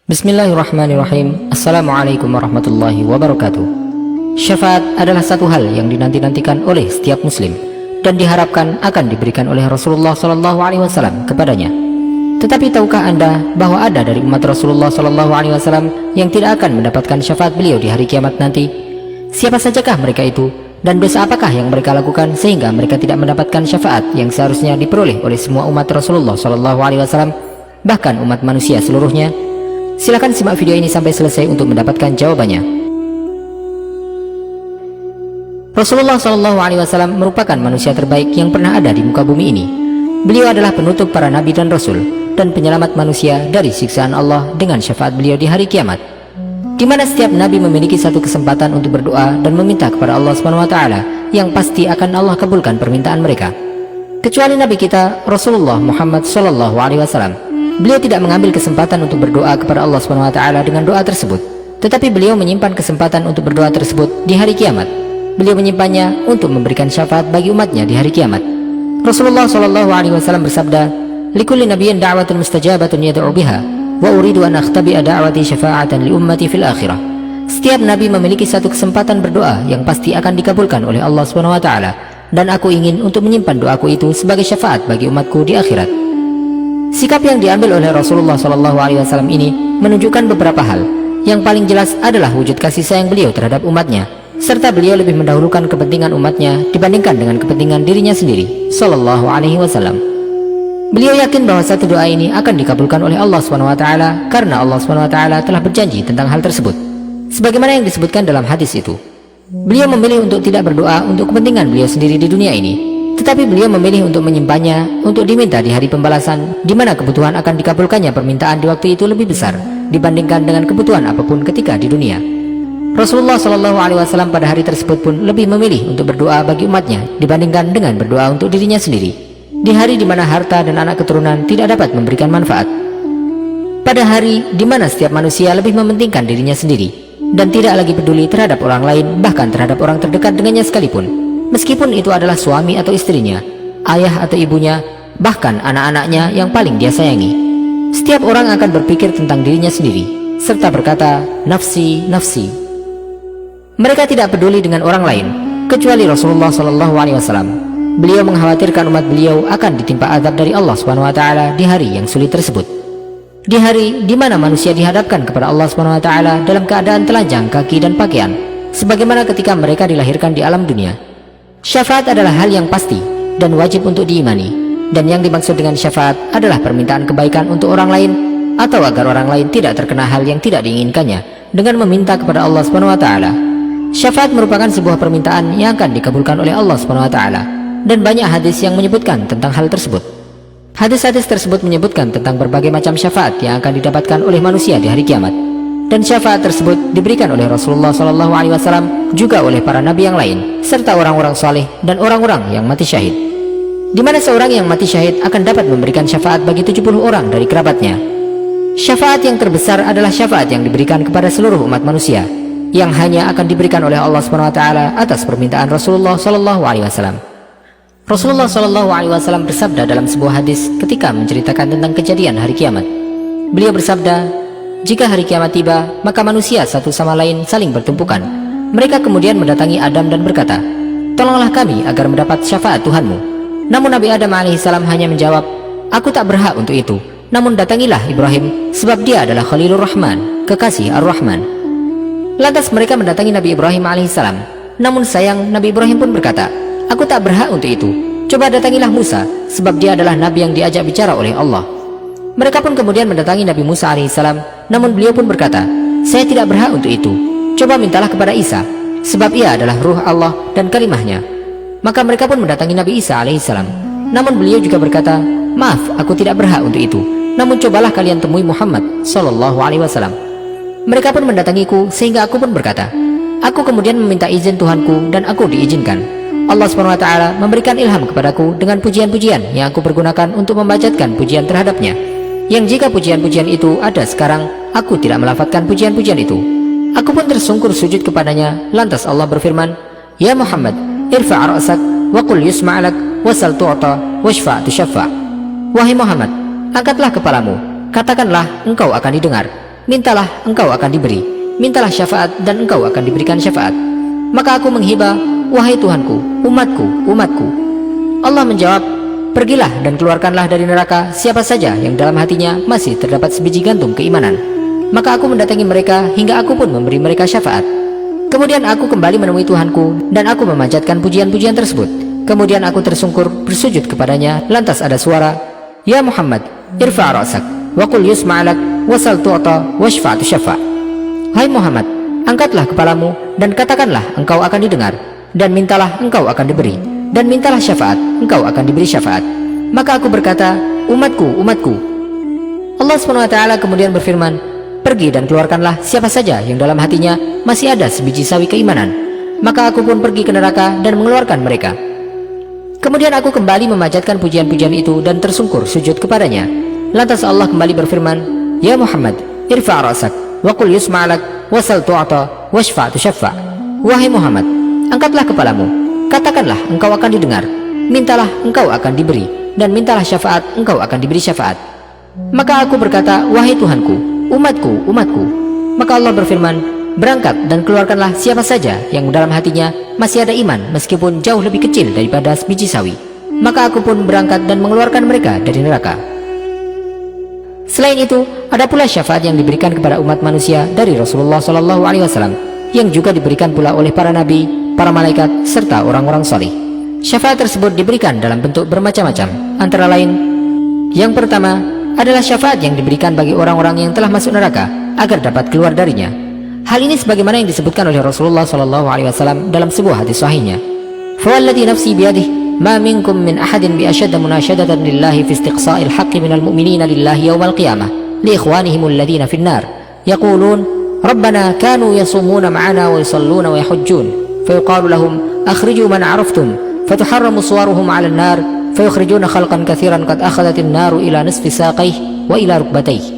Bismillahirrahmanirrahim. Assalamualaikum warahmatullahi wabarakatuh. Syafaat adalah satu hal yang dinanti-nantikan oleh setiap muslim dan diharapkan akan diberikan oleh Rasulullah SAW kepadanya. Tetapi tahukah Anda bahwa ada dari umat Rasulullah SAW yang tidak akan mendapatkan syafaat beliau di hari kiamat nanti? Siapa sajakah mereka itu, dan dosa apakah yang mereka lakukan sehingga mereka tidak mendapatkan syafaat yang seharusnya diperoleh oleh semua umat Rasulullah SAW, bahkan umat manusia seluruhnya? Silakan simak video ini sampai selesai untuk mendapatkan jawabannya. Rasulullah SAW merupakan manusia terbaik yang pernah ada di muka bumi ini. Beliau adalah penutup para nabi dan rasul dan penyelamat manusia dari siksaan Allah dengan syafaat beliau di hari kiamat, di mana setiap nabi memiliki satu kesempatan untuk berdoa dan meminta kepada Allah SWT yang pasti akan Allah kabulkan permintaan mereka. Kecuali nabi kita Rasulullah Muhammad SAW. Beliau tidak mengambil kesempatan untuk berdoa kepada Allah SWT dengan doa tersebut, tetapi beliau menyimpan kesempatan untuk berdoa tersebut di hari kiamat. Beliau menyimpannya untuk memberikan syafaat bagi umatnya di hari kiamat. Rasulullah SAW bersabda, "Likulli nabiyyin da'watun mustajabatun yad'u biha, wa uridu an akhtabi'a da'wati syafa'atan li ummati fil akhirah." Setiap nabi memiliki satu kesempatan berdoa yang pasti akan dikabulkan oleh Allah SWT, dan aku ingin untuk menyimpan doaku itu sebagai syafaat bagi umatku di akhirat. Sikap yang diambil oleh Rasulullah SAW ini menunjukkan beberapa hal. Yang paling jelas adalah wujud kasih sayang beliau terhadap umatnya, serta beliau lebih mendahulukan kepentingan umatnya dibandingkan dengan kepentingan dirinya sendiri, Sallallahu Alaihi Wasallam. Beliau yakin bahwa satu doa ini akan dikabulkan oleh Allah SWT karena Allah SWT telah berjanji tentang hal tersebut, sebagaimana yang disebutkan dalam hadis itu. Beliau memilih untuk tidak berdoa untuk kepentingan beliau sendiri di dunia ini, tetapi beliau memilih untuk menyimpannya untuk diminta di hari pembalasan, di mana kebutuhan akan dikabulkannya permintaan di waktu itu lebih besar dibandingkan dengan kebutuhan apapun ketika di dunia. Rasulullah SAW pada hari tersebut pun lebih memilih untuk berdoa bagi umatnya dibandingkan dengan berdoa untuk dirinya sendiri, di hari di mana harta dan anak keturunan tidak dapat memberikan manfaat. Pada hari di mana setiap manusia lebih mementingkan dirinya sendiri dan tidak lagi peduli terhadap orang lain, bahkan terhadap orang terdekat dengannya sekalipun, meskipun itu adalah suami atau istrinya, ayah atau ibunya, bahkan anak-anaknya yang paling dia sayangi. Setiap orang akan berpikir tentang dirinya sendiri, serta berkata, "Nafsi, nafsi." Mereka tidak peduli dengan orang lain, kecuali Rasulullah SAW. Beliau mengkhawatirkan umat beliau akan ditimpa azab dari Allah SWT di hari yang sulit tersebut, di hari di mana manusia dihadapkan kepada Allah SWT dalam keadaan telanjang kaki dan pakaian, sebagaimana ketika mereka dilahirkan di alam dunia. Syafaat adalah hal yang pasti dan wajib untuk diimani, dan yang dimaksud dengan syafaat adalah permintaan kebaikan untuk orang lain atau agar orang lain tidak terkena hal yang tidak diinginkannya dengan meminta kepada Allah SWT. Syafaat merupakan sebuah permintaan yang akan dikabulkan oleh Allah SWT, dan banyak hadis yang menyebutkan tentang hal tersebut. Hadis-hadis tersebut menyebutkan tentang berbagai macam syafaat yang akan didapatkan oleh manusia di hari kiamat, dan syafaat tersebut diberikan oleh Rasulullah SAW juga oleh para nabi yang lain, serta orang-orang saleh dan orang-orang yang mati syahid, di mana seorang yang mati syahid akan dapat memberikan syafaat bagi 70 orang dari kerabatnya. Syafaat yang terbesar adalah syafaat yang diberikan kepada seluruh umat manusia, yang hanya akan diberikan oleh Allah SWT atas permintaan Rasulullah SAW. Rasulullah SAW bersabda dalam sebuah hadis ketika menceritakan tentang kejadian hari kiamat. Beliau bersabda, "Jika hari kiamat tiba, maka manusia satu sama lain saling bertumpukan. Mereka kemudian mendatangi Adam dan berkata, 'Tolonglah kami agar mendapat syafaat Tuhanmu.' Namun Nabi Adam alaihissalam hanya menjawab, 'Aku tak berhak untuk itu. Namun datangilah Ibrahim, sebab dia adalah Khalilur Rahman, kekasih Ar-Rahman.' Lantas mereka mendatangi Nabi Ibrahim alaihissalam. Namun sayang, Nabi Ibrahim pun berkata, 'Aku tak berhak untuk itu. Coba datangilah Musa, sebab dia adalah nabi yang diajak bicara oleh Allah.' Mereka pun kemudian mendatangi Nabi Musa alaihissalam, namun beliau pun berkata, 'Saya tidak berhak untuk itu. Coba mintalah kepada Isa, sebab ia adalah ruh Allah dan kalimahnya.' Maka mereka pun mendatangi Nabi Isa alaihissalam, namun beliau juga berkata, 'Maaf, aku tidak berhak untuk itu. Namun cobalah kalian temui Muhammad Sallallahu Alaihi Wasallam.' Mereka pun mendatangiku sehingga aku pun berkata, 'Aku kemudian meminta izin Tuhanku dan aku diizinkan. Allah SWT memberikan ilham kepadaku dengan pujian-pujian yang aku pergunakan untuk membacakan pujian terhadapnya, yang jika pujian-pujian itu ada sekarang, aku tidak melafadzkan pujian-pujian itu.' Aku pun tersungkur sujud kepadanya. Lantas Allah berfirman, 'Ya Muhammad, irfa' ra'sak wa qul yusma'lak wasal tu'ta washfa' tushaffa'. Wahai Muhammad, angkatlah kepalamu, katakanlah engkau akan didengar, mintalah engkau akan diberi, mintalah syafaat dan engkau akan diberikan syafaat. Maka aku menghibah, wahai Tuhanku, umatku, umatku. Allah menjawab, pergilah dan keluarkanlah dari neraka siapa saja yang dalam hatinya masih terdapat sebiji gantung keimanan. Maka aku mendatangi mereka hingga aku pun memberi mereka syafaat. Kemudian aku kembali menemui Tuhanku dan aku memanjatkan pujian-pujian tersebut. Kemudian aku tersungkur bersujud kepadanya, lantas ada suara, Ya Muhammad, irfa' ra'sak, wa qul yusma'alak, wasal tu'ta, washfa'tu syafa'. Hai Muhammad, angkatlah kepalamu dan katakanlah engkau akan didengar, dan mintalah engkau akan diberi, dan mintalah syafaat, engkau akan diberi syafaat. Maka aku berkata, umatku, umatku. Allah SWT kemudian berfirman, pergi dan keluarkanlah siapa saja yang dalam hatinya masih ada sebiji sawi keimanan. Maka aku pun pergi ke neraka dan mengeluarkan mereka. Kemudian aku kembali memanjatkan pujian-pujian itu dan tersungkur sujud kepadanya. Lantas Allah kembali berfirman, Ya Muhammad, irfa' ra'sak, wa qul yusma'alak, wasal tu'ata, washfa'tu syafa'. Wahai Muhammad, angkatlah kepalamu, katakanlah engkau akan didengar, mintalah engkau akan diberi, dan mintalah syafaat, engkau akan diberi syafaat. Maka aku berkata, wahai Tuhanku, umatku, umatku. Maka Allah berfirman, berangkat dan keluarkanlah siapa saja yang dalam hatinya masih ada iman meskipun jauh lebih kecil daripada sebiji sawi. Maka aku pun berangkat dan mengeluarkan mereka dari neraka. Selain itu, ada pula syafaat yang diberikan kepada umat manusia dari Rasulullah SAW, yang juga diberikan pula oleh para nabi, para malaikat, serta orang-orang saleh. Syafaat tersebut diberikan dalam bentuk bermacam-macam, antara lain, yang pertama adalah syafaat yang diberikan bagi orang-orang yang telah masuk neraka agar dapat keluar darinya. Hal ini sebagaimana yang disebutkan oleh Rasulullah SAW dalam sebuah hadis sahihnya. Fawalladhi nafsi biyadih, ma minkum min ahadin bi ashadda munashadatan lillahi fi istiqsa'il haqqi minal mu'minina lillahi yawmal qiyamah li ikhwanihim alladhina fin nar yaqulun rabbana kanu yasumuna ma'ana wa yusalluna wa yahujjun fayuqalu lahum akhriju man araftum fatuharramu suwaruhum 'ala an-nar fayukhrijuna khalqan katsiran qad akhadhatin naru ila nisfi saqayhi wa ila rukbatayhi.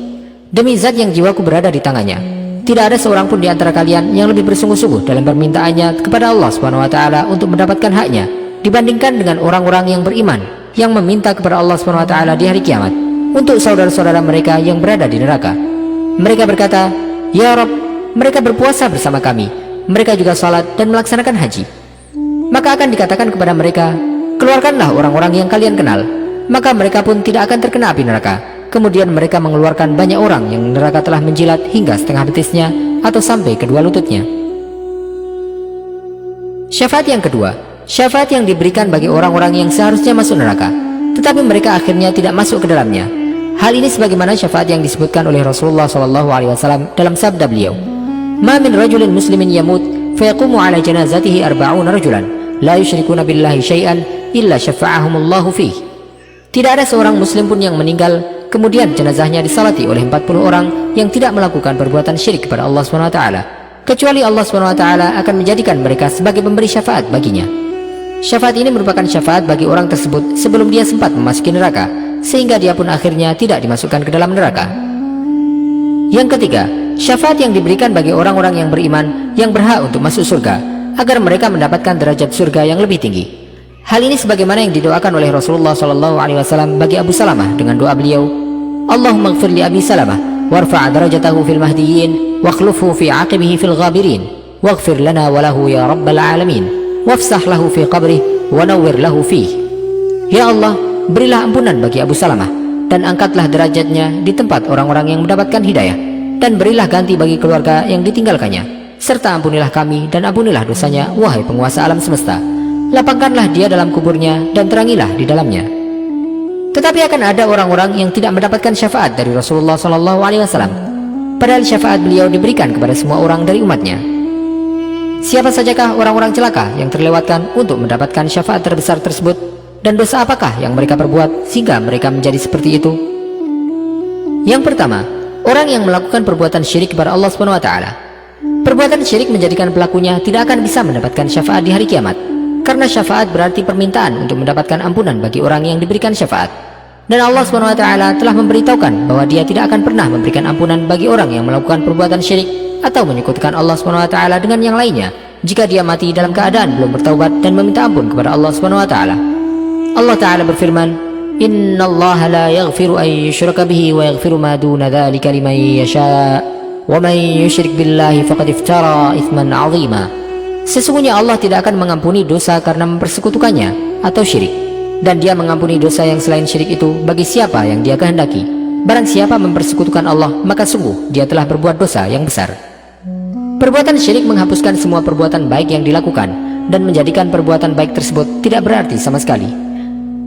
Demi zat yang jiwaku berada di tangannya, tidak ada seorang pun di antara kalian yang lebih bersungguh-sungguh dalam permintaannya kepada Allah SWT untuk mendapatkan haknya dibandingkan dengan orang-orang yang beriman yang meminta kepada Allah SWT di hari kiamat untuk saudara-saudara mereka yang berada di neraka. Mereka berkata, Ya Rabb, mereka berpuasa bersama kami, mereka juga salat dan melaksanakan haji. Maka akan dikatakan kepada mereka, keluarkanlah orang-orang yang kalian kenal. Maka mereka pun tidak akan terkena api neraka. Kemudian mereka mengeluarkan banyak orang yang neraka telah menjilat hingga setengah betisnya atau sampai kedua lututnya. Syafaat yang kedua, syafaat yang diberikan bagi orang-orang yang seharusnya masuk neraka, tetapi mereka akhirnya tidak masuk ke dalamnya. Hal ini sebagaimana syafaat yang disebutkan oleh Rasulullah SAW dalam sabda beliau, Ma min rajulin muslimin yamut, fayaqumu ala janazatihi arba'una rajulan, la yushrikuna billahi syai'an, illa syafa'ahumullahu fih. Tidak ada seorang muslim pun yang meninggal kemudian jenazahnya disalati oleh 40 orang yang tidak melakukan perbuatan syirik kepada Allah SWT, kecuali Allah SWT akan menjadikan mereka sebagai pemberi syafaat baginya. Syafaat ini merupakan syafaat bagi orang tersebut sebelum dia sempat memasuki neraka, sehingga dia pun akhirnya tidak dimasukkan ke dalam neraka. Yang ketiga, syafaat yang diberikan bagi orang-orang yang beriman yang berhak untuk masuk surga, agar mereka mendapatkan derajat surga yang lebih tinggi. Hal ini sebagaimana yang didoakan oleh Rasulullah SAW bagi Abu Salamah dengan doa beliau, Allahumma ighfir li Abi Salamah warfa' darajatahu fil mahdiyyin wakhlufhu fi aqibihi fil ghabirin waghfir lana wa lahu ya rabbal alamin wafsah lahu fi qabrih wa nawwir lahu fih. Ya Allah, berilah ampunan bagi Abu Salamah dan angkatlah derajatnya di tempat orang-orang yang mendapatkan hidayah, dan berilah ganti bagi keluarga yang ditinggalkannya, serta ampunilah kami dan ampunilah dosanya, wahai penguasa alam semesta. Lapangkanlah dia dalam kuburnya dan terangilah di dalamnya. Tetapi akan ada orang-orang yang tidak mendapatkan syafaat dari Rasulullah SAW, padahal syafaat beliau diberikan kepada semua orang dari umatnya. Siapa sajakah orang-orang celaka yang terlewatkan untuk mendapatkan syafaat terbesar tersebut, dan dosa apakah yang mereka perbuat sehingga mereka menjadi seperti itu? Yang pertama, orang yang melakukan perbuatan syirik kepada Allah SWT. Perbuatan syirik menjadikan pelakunya tidak akan bisa mendapatkan syafaat di hari kiamat, karena syafaat berarti permintaan untuk mendapatkan ampunan bagi orang yang diberikan syafaat. Dan Allah SWT telah memberitahukan bahwa dia tidak akan pernah memberikan ampunan bagi orang yang melakukan perbuatan syirik atau menyekutukan Allah SWT dengan yang lainnya jika dia mati dalam keadaan belum bertaubat dan meminta ampun kepada Allah SWT. Allah Ta'ala berfirman, Inna Allah la yaghfiru an yushraka bihi wa yaghfiru ma duna dhalika liman yasha'. وَمَن يُشْرِكْ بِاللَّهِ فَقَدِ افْتَرَى إِثْمًا عَظِيمًا. Sesungguhnya Allah tidak akan mengampuni dosa karena mempersekutukannya atau syirik, dan Dia mengampuni dosa yang selain syirik itu bagi siapa yang Dia kehendaki. Barang siapa mempersekutukan Allah, maka sungguh dia telah berbuat dosa yang besar. Perbuatan syirik menghapuskan semua perbuatan baik yang dilakukan dan menjadikan perbuatan baik tersebut tidak berarti sama sekali.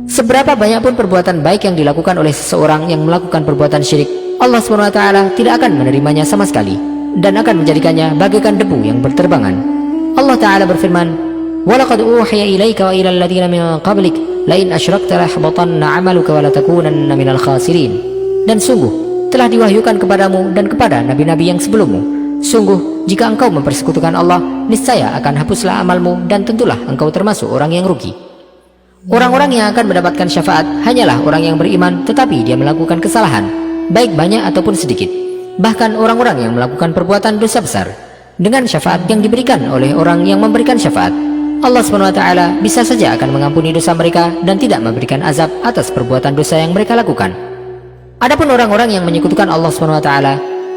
Seberapa banyak pun perbuatan baik yang dilakukan oleh seseorang yang melakukan perbuatan syirik, Allah SWT tidak akan menerimanya sama sekali dan akan menjadikannya bagaikan debu yang berterbangan. Allah Ta'ala berfirman, وَلَقَدْ أُوحِيَ إِلَيْكَ وَإِلَى الَّذِينَ مِنْ قَبْلِكَ لَئِنْ أَشْرَكْتَ لَيَحْبَطَنَّ عَمَلُكَ وَلَتَكُونَنَّ مِنَ الْخَاسِرِينَ. Dan sungguh telah diwahyukan kepadamu dan kepada nabi-nabi yang sebelummu, sungguh jika engkau mempersekutukan Allah, niscaya akan hapuslah amalmu dan tentulah engkau termasuk orang yang rugi. Orang-orang yang akan mendapatkan syafaat hanyalah orang yang beriman tetapi dia melakukan kesalahan, baik banyak ataupun sedikit. Bahkan orang-orang yang melakukan perbuatan dosa besar, dengan syafaat yang diberikan oleh orang yang memberikan syafaat, Allah SWT bisa saja akan mengampuni dosa mereka dan tidak memberikan azab atas perbuatan dosa yang mereka lakukan. Adapun orang-orang yang menyekutukan Allah SWT,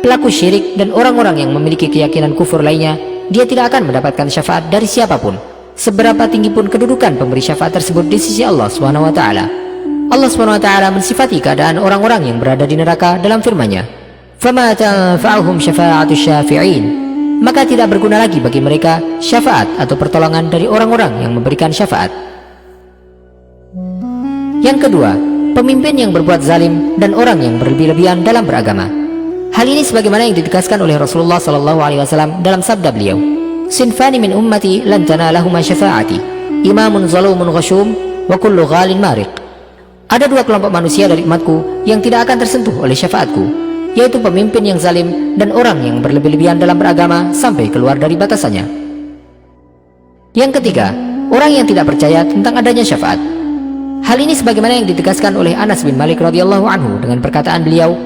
pelaku syirik dan orang-orang yang memiliki keyakinan kufur lainnya, dia tidak akan mendapatkan syafaat dari siapapun, seberapa tinggi pun kedudukan pemberi syafaat tersebut di sisi Allah SWT. Allah SWT mensifati keadaan orang-orang yang berada di neraka dalam firman-Nya, فَمَا تَنْفَعُهُمْ شَفَاعَةُ الشَّافِعِينَ. Maka tidak berguna lagi bagi mereka syafaat atau pertolongan dari orang-orang yang memberikan syafaat. Yang kedua, pemimpin yang berbuat zalim dan orang yang berlebih-lebihan dalam beragama. Hal ini sebagaimana yang ditegaskan oleh Rasulullah SAW dalam sabda beliau, "Sinfani min ummati lan tanalahuma syafa'ati, imamun zalumun ghashum wa kullu ghalin mariq." Ada dua kelompok manusia dari umatku yang tidak akan tersentuh oleh syafaatku, yaitu pemimpin yang zalim dan orang yang berlebih-lebihan dalam beragama sampai keluar dari batasannya. Yang ketiga, orang yang tidak percaya tentang adanya syafaat. Hal ini sebagaimana yang ditegaskan oleh Anas bin Malik radhiyallahu anhu dengan perkataan beliau,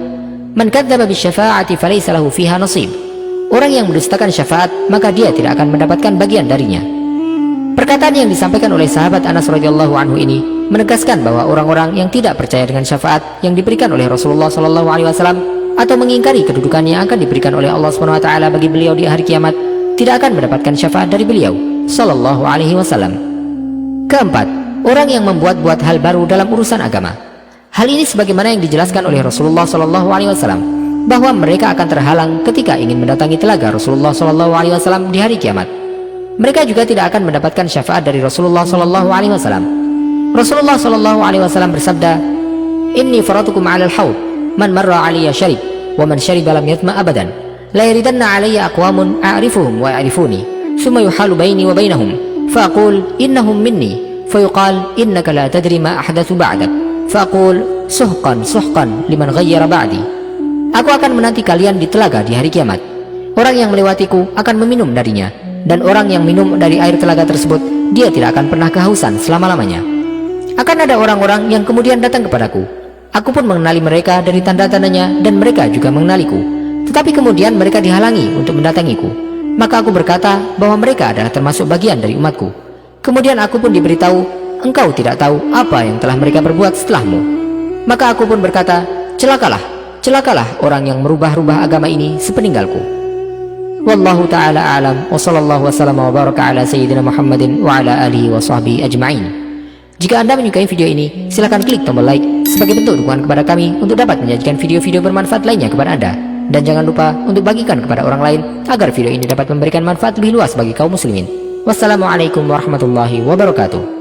"Man kadzdzaba bisyafa'ati falaysa lahu fiha nasib." Orang yang mendustakan syafaat, maka dia tidak akan mendapatkan bagian darinya. Perkataan yang disampaikan oleh sahabat Anas radhiyallahu anhu ini menegaskan bahwa orang-orang yang tidak percaya dengan syafaat yang diberikan oleh Rasulullah SAW atau mengingkari kedudukan yang akan diberikan oleh Allah SWT bagi beliau di hari kiamat, tidak akan mendapatkan syafaat dari beliau sallallahu alaihi wasallam. Keempat, orang yang membuat-buat hal baru dalam urusan agama. Hal ini sebagaimana yang dijelaskan oleh Rasulullah SAW bahwa mereka akan terhalang ketika ingin mendatangi telaga Rasulullah SAW di hari kiamat. Mereka juga tidak akan mendapatkan syafaat dari Rasulullah SAW. Rasulullah SAW bersabda, "Inni faratukum 'alal haud, man marra 'alayya syarib, wa man syariba lam yatma abadan. La yaridanna 'alayya aqwamun a'rifuhum wa ya'rifuni, thumma yuhalu baini wa bainahum, fa aqul innahum minni." فيقال إنك لا تدري ما أحدث بعدك فأقول سحقا سحقا liman ghayyara ba'di. Aku akan menanti kalian di telaga di hari kiamat. Orang yang melewatiku akan meminum darinya, dan orang yang minum dari air telaga tersebut, dia tidak akan pernah kehausan selama-lamanya. Akan ada orang-orang yang kemudian datang kepadaku. Aku pun mengenali mereka dari tanda-tandanya, dan mereka juga mengenaliku. Tetapi kemudian mereka dihalangi untuk mendatangiku. Maka aku berkata bahwa mereka adalah termasuk bagian dari umatku. Kemudian aku pun diberitahu, engkau tidak tahu apa yang telah mereka berbuat setelahmu. Maka aku pun berkata, celakalah orang yang merubah-rubah agama ini sepeninggalku. Wallahu ta'ala a'lam, wa sallallahu wasallam wa baraka ala sayyidina Muhammadin wa ala alihi wa sahbihi ajma'in. Jika Anda menyukai video ini, silakan klik tombol like sebagai bentuk dukungan kepada kami untuk dapat menyajikan video-video bermanfaat lainnya kepada Anda. Dan jangan lupa untuk bagikan kepada orang lain agar video ini dapat memberikan manfaat lebih luas bagi kaum muslimin. Wassalamualaikum warahmatullahi wabarakatuh.